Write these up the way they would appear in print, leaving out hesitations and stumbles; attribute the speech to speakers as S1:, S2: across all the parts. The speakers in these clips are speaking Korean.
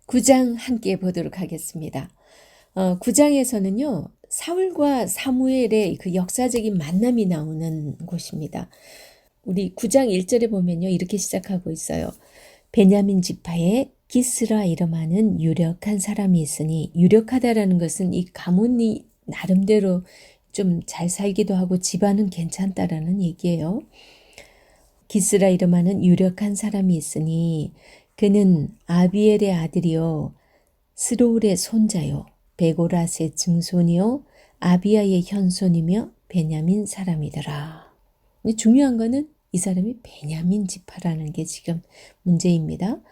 S1: 9장 함께 보도록 하겠습니다. 9장에서는요. 사울과 사무엘의 그 역사적인 만남이 나오는 곳입니다. 우리 9장 1절에 보면요. 이렇게 시작하고 있어요. 베냐민 지파에 기스라 이름하는 유력한 사람이 있으니, 유력하다라는 것은 이 가문이 나름대로 좀 잘 살기도 하고 집안은 괜찮다라는 얘기예요. 기스라 이름하는 유력한 사람이 있으니 그는 아비엘의 아들이요 스로울의 손자요 베고랏의 증손이요 아비야의 현손이며 베냐민 사람이더라. 중요한 거는 이 사람이 베냐민 지파라는 게 지금 문제입니다.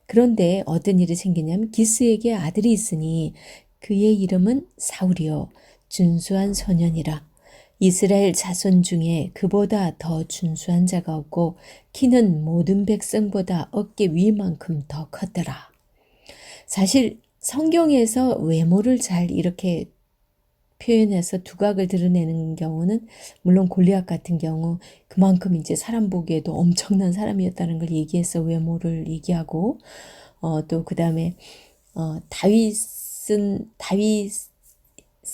S1: 그런데 어떤 일이 생기냐면 기스에게 아들이 있으니 그의 이름은 사울이요 준수한 소년이라. 이스라엘 자손 중에 그보다 더 준수한 자가 없고 키는 모든 백성보다 어깨 위만큼 더 컸더라. 사실 성경에서 외모를 잘 이렇게 표현해서 두각을 드러내는 경우는 물론 골리앗 같은 경우 그만큼 이제 사람 보기에도 엄청난 사람이었다는 걸 얘기해서 외모를 얘기하고 또 그 다음에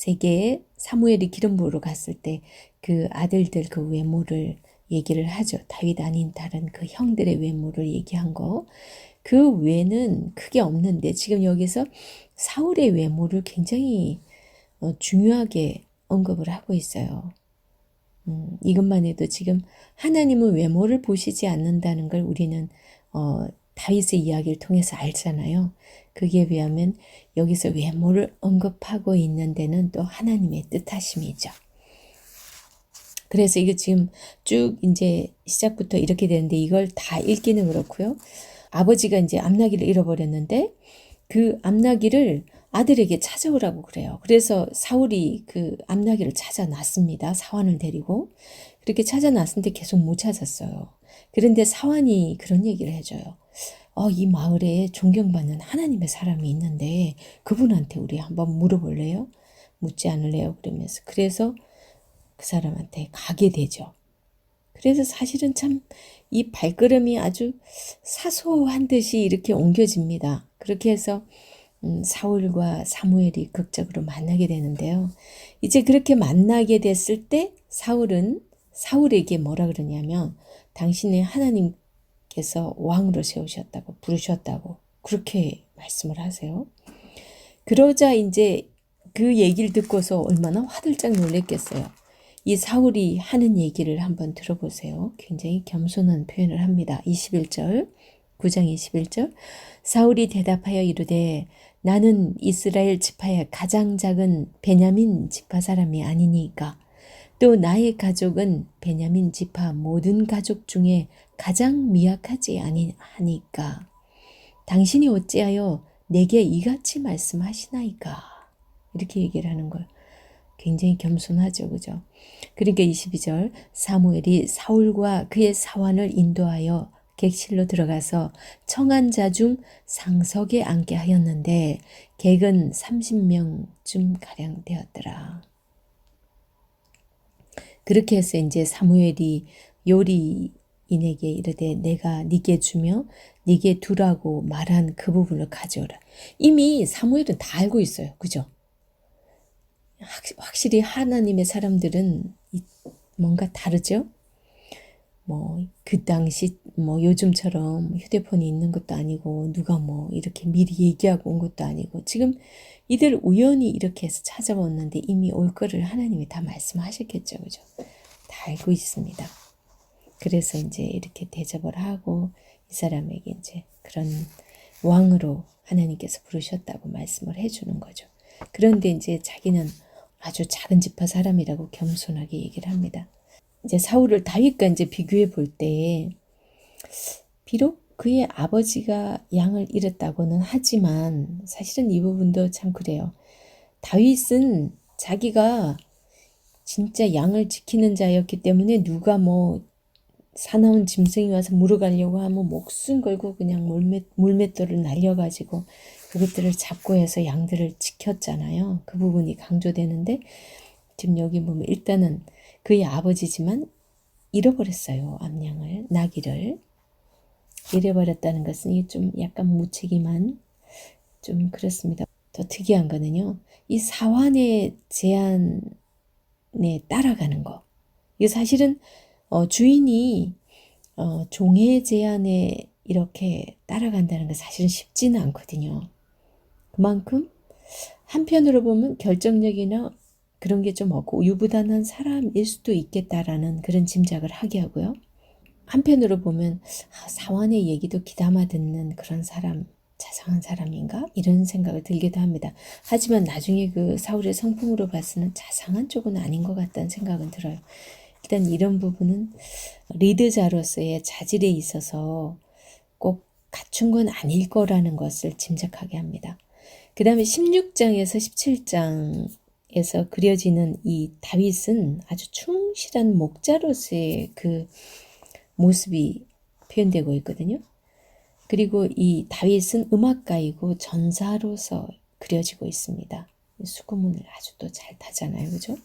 S1: 다윗에게 사무엘이 기름 부으러 갔을 때 그 아들들 그 외모를 얘기를 하죠. 다윗 아닌 다른 그 형들의 외모를 얘기한 거. 그 외에는 크게 없는데 지금 여기서 사울의 외모를 굉장히 중요하게 언급을 하고 있어요. 이것만 해도 지금 하나님은 외모를 보시지 않는다는 걸 우리는 다윗의 이야기를 통해서 알잖아요. 그에 비하면 여기서 외모를 언급하고 있는 데는 또 하나님의 뜻하심이죠. 그래서 이게 지금 쭉 이제 시작부터 이렇게 되는데 이걸 다 읽기는 그렇고요. 아버지가 이제 암나기를 잃어버렸는데 그 암나기를 아들에게 찾아오라고 그래요. 그래서 사울이 그 암나기를 찾아놨습니다. 사환을 데리고. 그렇게 찾아놨는데 계속 못 찾았어요. 그런데 사환이 그런 얘기를 해줘요. 이 마을에 존경받는 하나님의 사람이 있는데 그분한테 우리 한번 물어볼래요? 묻지 않을래요? 그러면서. 그래서 그 사람한테 가게 되죠. 그래서 사실은 참 이 발걸음이 아주 사소한 듯이 이렇게 옮겨집니다. 그렇게 해서 사울과 사무엘이 극적으로 만나게 되는데요. 이제 그렇게 만나게 됐을 때 사울은 사울에게 뭐라 그러냐면 당신의 하나님께서 왕으로 세우셨다고 부르셨다고 그렇게 말씀을 하세요. 그러자 이제 그 얘기를 듣고서 얼마나 화들짝 놀랬겠어요. 이 사울이 하는 얘기를 한번 들어보세요. 굉장히 겸손한 표현을 합니다. 21절, 9장 21절. 사울이 대답하여 이르되 나는 이스라엘 지파의 가장 작은 베냐민 지파 사람이 아니니까 또 나의 가족은 베냐민 지파 모든 가족 중에 가장 미약하지 아니하니까 당신이 어찌하여 내게 이같이 말씀하시나이까 이렇게 얘기를 하는 거예요. 굉장히 겸손하죠. 그죠? 그러니까 22절 사무엘이 사울과 그의 사환을 인도하여 객실로 들어가서 청한 자 중 상석에 앉게 하였는데 객은 30명쯤 가량 되었더라. 그렇게 해서 이제 사무엘이 요리인에게 이르되 내가 네게 주며 네게 두라고 말한 그 부분을 가져오라. 이미 사무엘은 다 알고 있어요. 그죠? 확실히 하나님의 사람들은 뭔가 다르죠? 그 당시 요즘처럼 휴대폰이 있는 것도 아니고 누가 이렇게 미리 얘기하고 온 것도 아니고 지금 이들 우연히 이렇게 해서 찾아왔는데 이미 올 거를 하나님이 다 말씀하셨겠죠. 그죠? 다 알고 있습니다. 그래서 이제 이렇게 대접을 하고 이 사람에게 이제 그런 왕으로 하나님께서 부르셨다고 말씀을 해주는 거죠. 그런데 이제 자기는 아주 작은 지파 사람이라고 겸손하게 얘기를 합니다. 이제 사울을 다윗과 이제 비교해 볼 때 비록 그의 아버지가 양을 잃었다고는 하지만 사실은 이 부분도 참 그래요. 다윗은 자기가 진짜 양을 지키는 자였기 때문에 누가 사나운 짐승이 와서 물어가려고 하면 목숨 걸고 그냥 물맷돌을 날려가지고 그것들을 잡고 해서 양들을 지켰잖아요. 그 부분이 강조되는데 지금 여기 보면 일단은 그의 아버지지만 잃어버렸어요. 암양을, 나귀를. 잃어버렸다는 것은 이게 좀 약간 무책임한 좀 그렇습니다. 더 특이한 거는요. 이 사환의 제안에 따라가는 거. 이게 사실은 주인이 종의 제안에 이렇게 따라간다는 건 사실은 쉽지는 않거든요. 그만큼 한편으로 보면 결정력이나 그런 게 좀 없고 유부단한 사람일 수도 있겠다라는 그런 짐작을 하게 하고요. 한편으로 보면 사환의 얘기도 귀담아 듣는 그런 사람, 자상한 사람인가? 이런 생각을 들기도 합니다. 하지만 나중에 그 사울의 성품으로 봐서는 자상한 쪽은 아닌 것 같다는 생각은 들어요. 일단 이런 부분은 리드자로서의 자질에 있어서 꼭 갖춘 건 아닐 거라는 것을 짐작하게 합니다. 그 다음에 16장에서 17장에서 그려지는 이 다윗은 아주 충실한 목자로서의 그 모습이 표현되고 있거든요. 그리고 이 다윗은 음악가이고 전사로서 그려지고 있습니다. 수고문을 아주 또 잘 타잖아요. 그죠?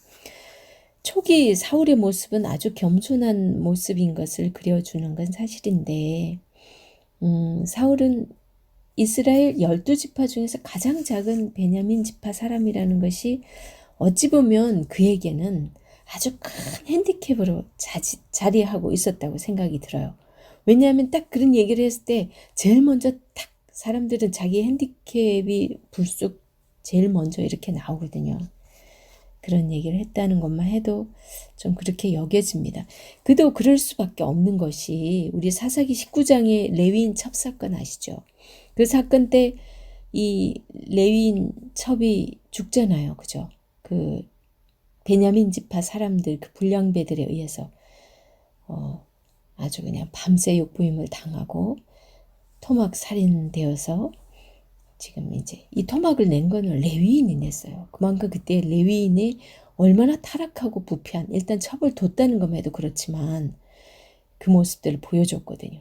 S1: 초기 사울의 모습은 아주 겸손한 모습인 것을 그려주는 건 사실인데 사울은 이스라엘 12지파 중에서 가장 작은 베냐민 지파 사람이라는 것이 어찌 보면 그에게는 아주 큰 핸디캡으로 자리하고 있었다고 생각이 들어요. 왜냐하면 딱 그런 얘기를 했을 때 제일 먼저 딱 사람들은 자기 핸디캡이 불쑥 제일 먼저 이렇게 나오거든요. 그런 얘기를 했다는 것만 해도 좀 그렇게 여겨집니다. 그도 그럴 수밖에 없는 것이 우리 사사기 19장의 레위인 첩 사건 아시죠? 그 사건 때 이 레위인 첩이 죽잖아요. 그죠? 그 베냐민 지파 사람들 그 불량배들에 의해서 아주 그냥 밤새 욕부임을 당하고 토막 살인되어서 지금 이제 이 토막을 낸 거는 레위인이 냈어요. 그만큼 그때 레위인이 얼마나 타락하고 부패한 일단 첩을 뒀다는 것만 해도 그렇지만 그 모습들을 보여줬거든요.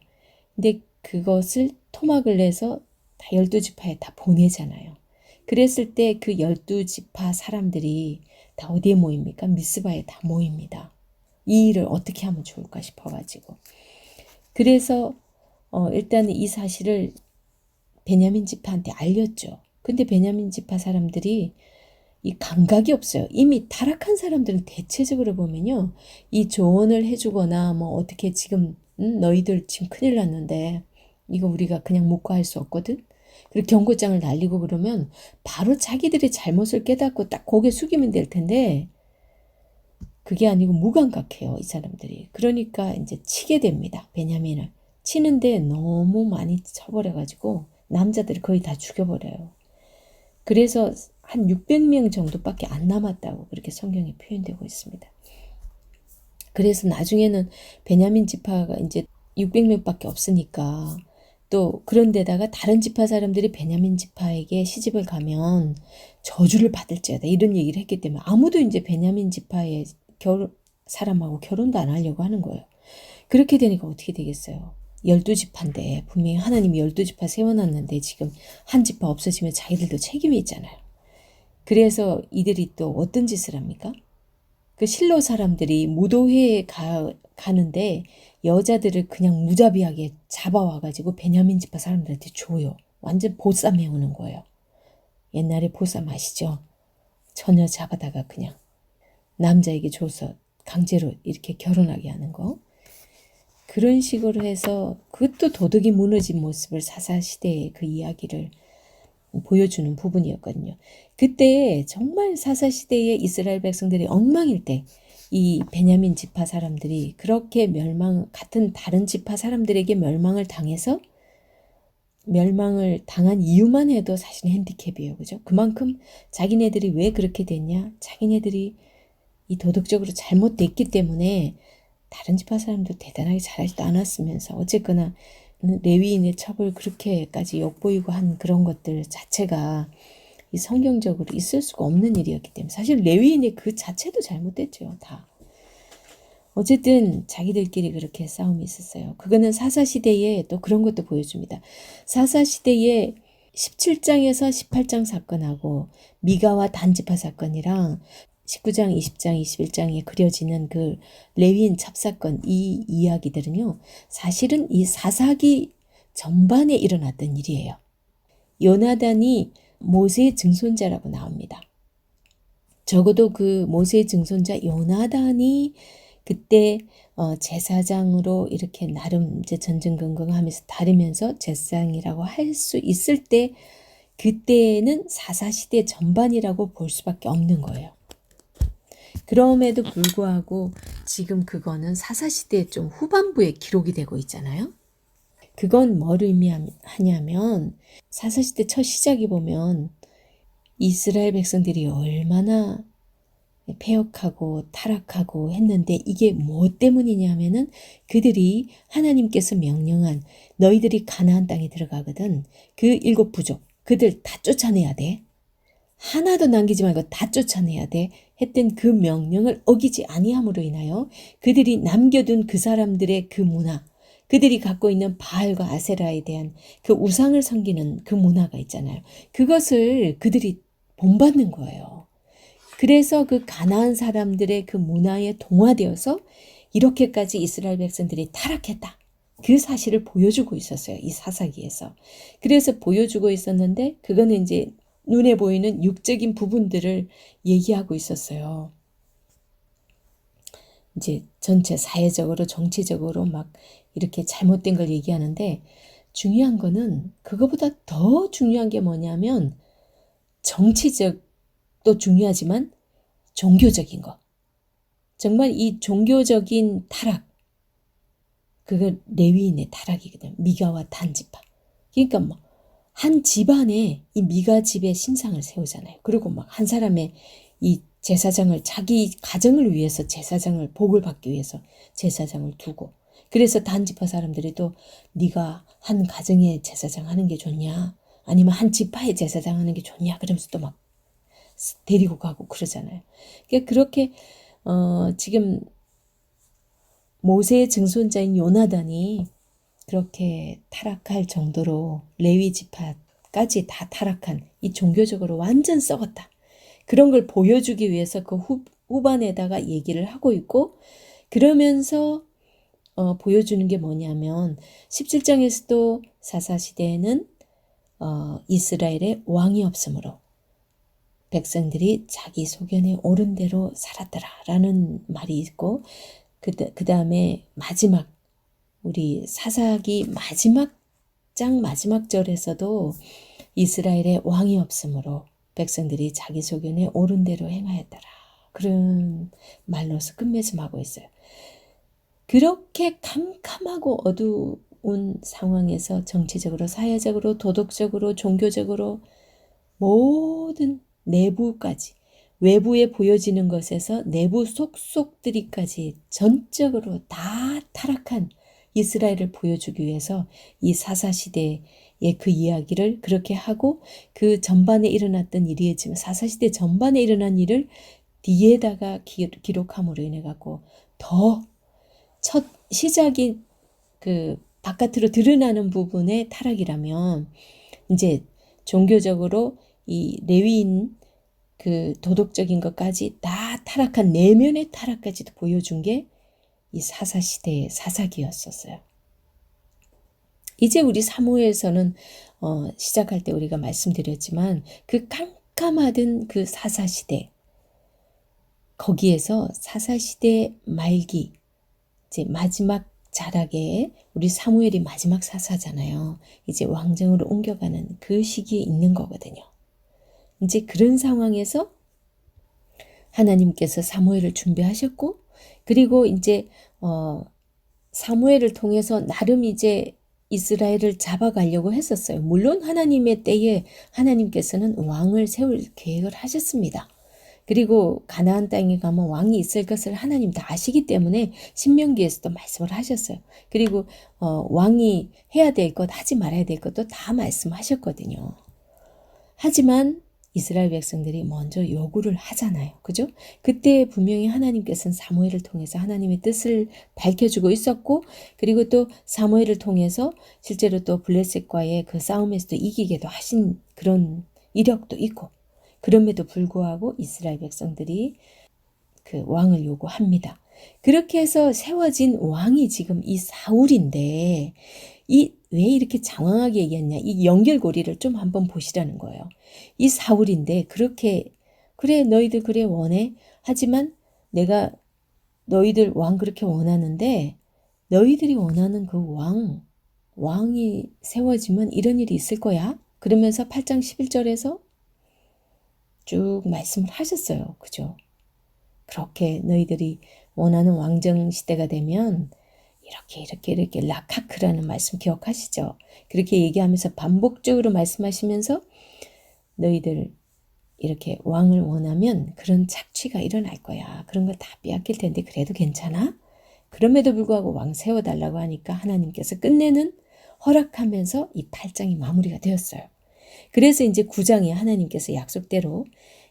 S1: 근데 그것을 토막을 내서 다 12지파에 다 보내잖아요. 그랬을 때 그 12지파 사람들이 다 어디에 모입니까? 미스바에 다 모입니다. 이 일을 어떻게 하면 좋을까 싶어가지고. 그래서 일단 이 사실을 베냐민 지파한테 알렸죠. 근데 베냐민 지파 사람들이 이 감각이 없어요. 이미 타락한 사람들은 대체적으로 보면요. 이 조언을 해주거나 뭐 어떻게 지금 너희들 지금 큰일 났는데 이거 우리가 그냥 묵과할 수 없거든. 그리고 경고장을 날리고 그러면 바로 자기들의 잘못을 깨닫고 딱 고개 숙이면 될 텐데 그게 아니고 무감각해요. 이 사람들이. 그러니까 이제 치게 됩니다. 베냐민을. 치는데 너무 많이 쳐버려가지고 남자들이 거의 다 죽여버려요. 그래서 한 600명 정도밖에 안 남았다고 그렇게 성경에 표현되고 있습니다. 그래서 나중에는 베냐민 지파가 이제 600명밖에 없으니까 또 그런데다가 다른 지파 사람들이 베냐민 지파에게 시집을 가면 저주를 받을지어다 이런 얘기를 했기 때문에 아무도 이제 베냐민 지파의 사람하고 결혼도 안 하려고 하는 거예요. 그렇게 되니까 어떻게 되겠어요? 12지파인데 분명히 하나님이 12지파 세워놨는데 지금 한 지파 없어지면 자기들도 책임이 있잖아요. 그래서 이들이 또 어떤 짓을 합니까? 그 실로 사람들이 무도회에 가는데 여자들을 그냥 무자비하게 잡아와가지고 베냐민 지파 사람들한테 줘요. 완전 보쌈 해오는 거예요. 옛날에 보쌈 아시죠? 처녀 잡아다가 그냥 남자에게 줘서 강제로 이렇게 결혼하게 하는 거. 그런 식으로 해서 그것도 도덕이 무너진 모습을 사사시대의 그 이야기를 보여주는 부분이었거든요. 그때 정말 사사시대의 이스라엘 백성들이 엉망일 때 이 베냐민 지파 사람들이 그렇게 같은 다른 지파 사람들에게 멸망을 당해서 멸망을 당한 이유만 해도 사실 핸디캡이에요. 그죠? 그만큼 자기네들이 왜 그렇게 됐냐? 자기네들이 이 도덕적으로 잘못됐기 때문에 다른 지파 사람도 대단하게 잘하지도 않았으면서 어쨌거나 레위인의 첩을 그렇게까지 엿보이고 한 그런 것들 자체가 이 성경적으로 있을 수가 없는 일이었기 때문에 사실 레위인의 그 자체도 잘못됐죠. 다. 어쨌든 자기들끼리 그렇게 싸움이 있었어요. 그거는 사사시대에 또 그런 것도 보여줍니다. 사사시대에 17장에서 18장 사건하고 미가와 단지파 사건이랑 19장, 20장, 21장에 그려지는 그 레위인 첩사건 이 이야기들은요. 사실은 이 사사기 전반에 일어났던 일이에요. 요나단이 모세의 증손자라고 나옵니다. 적어도 그 모세의 증손자 요나단이 그때 제사장으로 이렇게 나름 이제 전전긍긍하면서 다르면서 제사장이라고 할 수 있을 때 그때는 사사시대 전반이라고 볼 수밖에 없는 거예요. 그럼에도 불구하고 지금 그거는 사사시대 좀 후반부에 기록이 되고 있잖아요. 그건 뭘 의미하냐면 사사시대 첫 시작이 보면 이스라엘 백성들이 얼마나 패역하고 타락하고 했는데 이게 뭐 때문이냐면은 그들이 하나님께서 명령한 너희들이 가나안 땅에 들어가거든 그 7 부족 그들 다 쫓아내야 돼. 하나도 남기지 말고 다 쫓아내야 돼 했던 그 명령을 어기지 아니함으로 인하여 그들이 남겨둔 그 사람들의 그 문화 그들이 갖고 있는 바알과 아세라에 대한 그 우상을 섬기는 그 문화가 있잖아요. 그것을 그들이 본받는 거예요. 그래서 그 가나안 사람들의 그 문화에 동화되어서 이렇게까지 이스라엘 백성들이 타락했다. 그 사실을 보여주고 있었어요. 이 사사기에서. 그래서 보여주고 있었는데 그거는 이제 눈에 보이는 육적인 부분들을 얘기하고 있었어요. 이제 전체 사회적으로 정치적으로 막 이렇게 잘못된 걸 얘기하는데 중요한 거는 그거보다 더 중요한 게 뭐냐면 정치적도 중요하지만 종교적인 거. 정말 이 종교적인 타락 그거 레위인의 타락이거든. 미가와 단지파. 그러니까 뭐 한 집안에 이 미가 집에 신상을 세우잖아요. 그리고 막 한 사람의 이 제사장을 자기 가정을 위해서 제사장을 복을 받기 위해서 제사장을 두고 그래서 단지파 사람들이 또 네가 한 가정의 제사장 하는 게 좋냐 아니면 한 지파의 제사장 하는 게 좋냐 그러면서 또 막 데리고 가고 그러잖아요. 그러니까 그렇게 지금 모세의 증손자인 요나단이 그렇게 타락할 정도로 레위 지파까지 다 타락한 이 종교적으로 완전 썩었다. 그런 걸 보여주기 위해서 그 후반에다가 얘기를 하고 있고 그러면서 보여주는 게 뭐냐면 17장에서도 사사시대에는 이스라엘에 왕이 없으므로 백성들이 자기 소견에 옳은 대로 살았더라 라는 말이 있고 그 다음에 마지막 우리 사사기 마지막 장 마지막 절에서도 이스라엘에 왕이 없으므로 백성들이 자기 소견에 옳은 대로 행하였더라. 그런 말로서 끝맺음하고 있어요. 그렇게 캄캄하고 어두운 상황에서 정치적으로 사회적으로 도덕적으로 종교적으로 모든 내부까지 외부에 보여지는 것에서 내부 속속들이까지 전적으로 다 타락한 이스라엘을 보여주기 위해서 이 사사시대의 그 이야기를 그렇게 하고 그 전반에 일어났던 일이지만 사사시대 전반에 일어난 일을 뒤에다가 기록함으로 인해 갖고 더 첫 시작이 그 바깥으로 드러나는 부분의 타락이라면 이제 종교적으로 이 레위인 그 도덕적인 것까지 다 타락한 내면의 타락까지도 보여준 게 이 사사시대의 사사기였었어요. 이제 우리 사무엘서는 시작할 때 우리가 말씀드렸지만 그 깜깜하던 그 사사시대 거기에서 사사시대 말기 이제 마지막 자락에 우리 사무엘이 마지막 사사잖아요. 이제 왕정으로 옮겨가는 그 시기에 있는 거거든요. 이제 그런 상황에서 하나님께서 사무엘을 준비하셨고 그리고 이제 사무엘을 통해서 나름 이제 이스라엘을 잡아가려고 했었어요. 물론 하나님의 때에 하나님께서는 왕을 세울 계획을 하셨습니다. 그리고 가나안 땅에 가면 왕이 있을 것을 하나님 다 아시기 때문에 신명기에서도 말씀을 하셨어요. 그리고 왕이 해야 될 것, 하지 말아야 될 것도 다 말씀하셨거든요. 하지만 이스라엘 백성들이 먼저 요구를 하잖아요. 그죠? 그때 분명히 하나님께서는 사무엘을 통해서 하나님의 뜻을 밝혀주고 있었고, 그리고 또 사무엘을 통해서 실제로 또 블레셋과의 그 싸움에서도 이기게도 하신 그런 이력도 있고, 그럼에도 불구하고 이스라엘 백성들이 그 왕을 요구합니다. 그렇게 해서 세워진 왕이 지금 이 사울인데, 왜 이렇게 장황하게 얘기했냐? 이 연결고리를 좀 한번 보시라는 거예요. 이 사울인데 그렇게 그래 너희들 그래 원해. 하지만 내가 너희들 왕 그렇게 원하는데 너희들이 원하는 그 왕이 세워지면 이런 일이 있을 거야. 그러면서 8장 11절에서 쭉 말씀을 하셨어요. 그죠? 그렇게 너희들이 원하는 왕정 시대가 되면 이렇게 라카크라는 말씀 기억하시죠? 그렇게 얘기하면서 반복적으로 말씀하시면서 너희들 이렇게 왕을 원하면 그런 착취가 일어날 거야. 그런 거 다 빼앗길 텐데 그래도 괜찮아? 그럼에도 불구하고 왕 세워달라고 하니까 하나님께서 끝내는 허락하면서 이 8장이 마무리가 되었어요. 그래서 이제 9장에 하나님께서 약속대로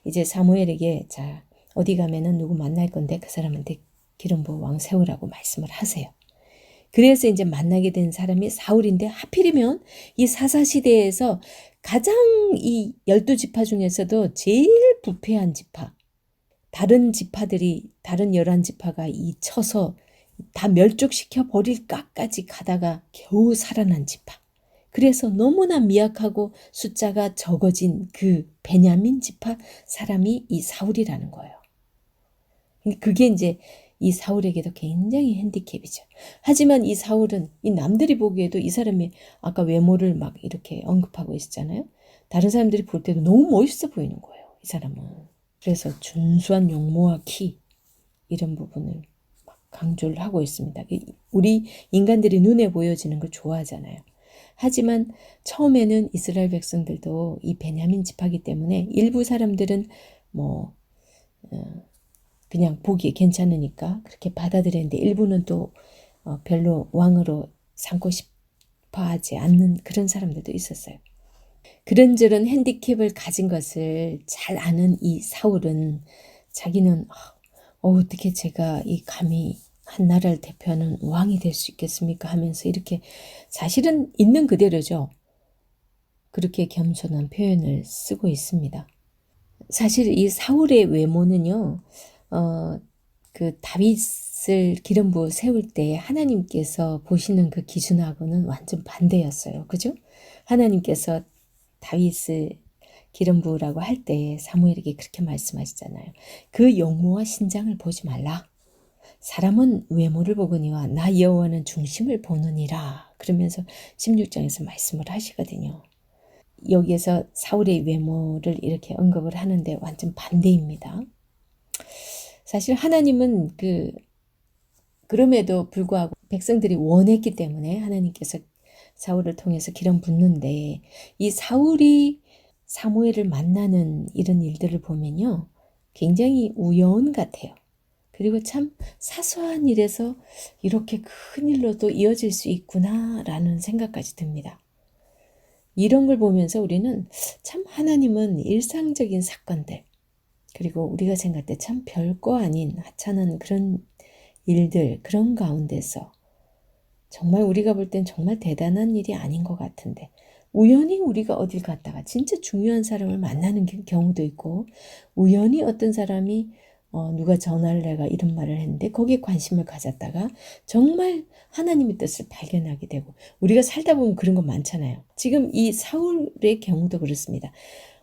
S1: 이제 사무엘에게 자 어디 가면은 누구 만날 건데 그 사람한테 기름 부어 왕 세우라고 말씀을 하세요. 그래서 이제 만나게 된 사람이 사울인데 하필이면 이 사사시대에서 가장 이 12지파 중에서도 제일 부패한 지파, 다른 지파들이 다른 11지파가 이 쳐서 다 멸족시켜 버릴까까지 가다가 겨우 살아난 지파. 그래서 너무나 미약하고 숫자가 적어진 그 베냐민 지파 사람이 이 사울이라는 거예요. 그게 이제 이 사울에게도 굉장히 핸디캡이죠. 하지만 이 사울은 이 남들이 보기에도 이 사람이 아까 외모를 막 이렇게 언급하고 있었잖아요. 다른 사람들이 볼 때도 너무 멋있어 보이는 거예요. 이 사람은. 그래서 준수한 용모와 키 이런 부분을 막 강조를 하고 있습니다. 우리 인간들이 눈에 보여지는 걸 좋아하잖아요. 하지만 처음에는 이스라엘 백성들도 이 베냐민 지파기 때문에 일부 사람들은 그냥 보기에 괜찮으니까 그렇게 받아들였는데 일부는 또 별로 왕으로 삼고 싶어 하지 않는 그런 사람들도 있었어요. 그런저런 핸디캡을 가진 것을 잘 아는 이 사울은 자기는 어떻게 제가 이 감히 한 나라를 대표하는 왕이 될 수 있겠습니까 하면서 이렇게 사실은 있는 그대로죠. 그렇게 겸손한 표현을 쓰고 있습니다. 사실 이 사울의 외모는요. 그 다윗을 기름 부어 세울 때 하나님께서 보시는 그 기준하고는 완전 반대였어요. 그죠? 하나님께서 다윗을 기름 부으라고 할 때 사무엘에게 그렇게 말씀하시잖아요. 그 용모와 신장을 보지 말라. 사람은 외모를 보거니와 나 여호와는 중심을 보느니라. 그러면서 16장에서 말씀을 하시거든요. 여기에서 사울의 외모를 이렇게 언급을 하는데 완전 반대입니다. 사실 하나님은 그럼에도 불구하고 백성들이 원했기 때문에 하나님께서 사울을 통해서 기름 붓는데 이 사울이 사무엘을 만나는 이런 일들을 보면요. 굉장히 우연 같아요. 그리고 참 사소한 일에서 이렇게 큰 일로도 이어질 수 있구나라는 생각까지 듭니다. 이런 걸 보면서 우리는 참 하나님은 일상적인 사건들 그리고 우리가 생각할 때 참 별거 아닌 하찮은 그런 일들 그런 가운데서 정말 우리가 볼 땐 정말 대단한 일이 아닌 것 같은데 우연히 우리가 어딜 갔다가 진짜 중요한 사람을 만나는 경우도 있고 우연히 어떤 사람이 누가 전화를 내가 이런 말을 했는데 거기에 관심을 가졌다가 정말 하나님의 뜻을 발견하게 되고 우리가 살다 보면 그런 거 많잖아요. 지금 이 사울의 경우도 그렇습니다.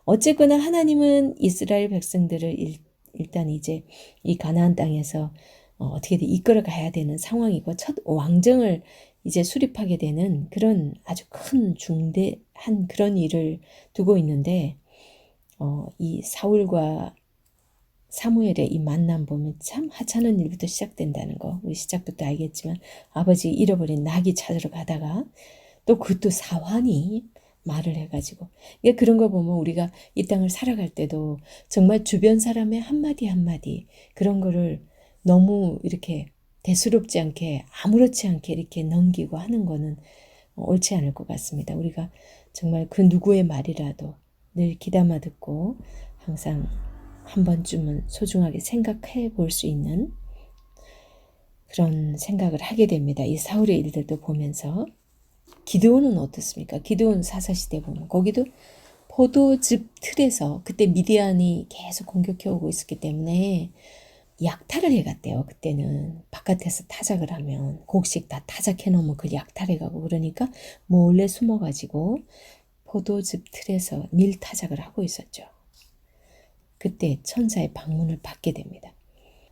S1: 어쨌거나 하나님은 이스라엘 백성들을 일단 이제 이 가나안 땅에서 어떻게든 이끌어 가야 되는 상황이고 첫 왕정을 이제 수립하게 되는 그런 아주 큰 중대한 그런 일을 두고 있는데 이 사울과 사무엘의 이 만남 보면 참 하찮은 일부터 시작된다는 거 우리 시작부터 알겠지만 아버지 잃어버린 낙이 찾으러 가다가 또 그것도 사환이 말을 해가지고 그런 거 보면 우리가 이 땅을 살아갈 때도 정말 주변 사람의 한마디 한마디 그런 거를 너무 이렇게 대수롭지 않게 아무렇지 않게 이렇게 넘기고 하는 거는 옳지 않을 것 같습니다. 우리가 정말 그 누구의 말이라도 늘 귀담아 듣고 항상 한 번쯤은 소중하게 생각해 볼 수 있는 그런 생각을 하게 됩니다. 이 사울의 일들도 보면서. 기드온은 어떻습니까? 기드온 사사시대 보면 거기도 포도즙 틀에서 그때 미디안이 계속 공격해 오고 있었기 때문에 약탈을 해갔대요. 그때는 바깥에서 타작을 하면 곡식 다 타작해 놓으면 그 약탈해가고 그러니까 몰래 숨어가지고 포도즙 틀에서 밀타작을 하고 있었죠. 그때 천사의 방문을 받게 됩니다.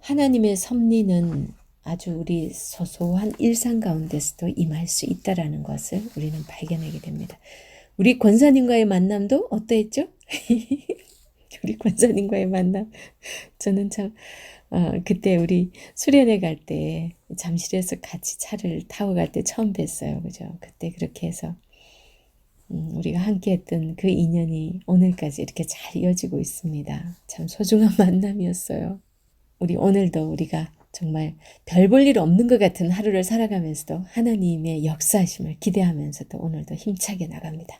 S1: 하나님의 섭리는 아주 우리 소소한 일상 가운데서도 임할 수 있다라는 것을 우리는 발견하게 됩니다. 우리 권사님과의 만남도 어떠했죠? 우리 권사님과의 만남. 저는 참 그때 우리 수련회 갈 때 잠실에서 같이 차를 타고 갈 때 처음 뵀어요. 그죠? 그때 그렇게 해서 우리가 함께 했던 그 인연이 오늘까지 이렇게 잘 이어지고 있습니다. 참 소중한 만남이었어요. 우리 오늘도 우리가 정말 별 볼 일 없는 것 같은 하루를 살아가면서도 하나님의 역사하심을 기대하면서도 오늘도 힘차게 나갑니다.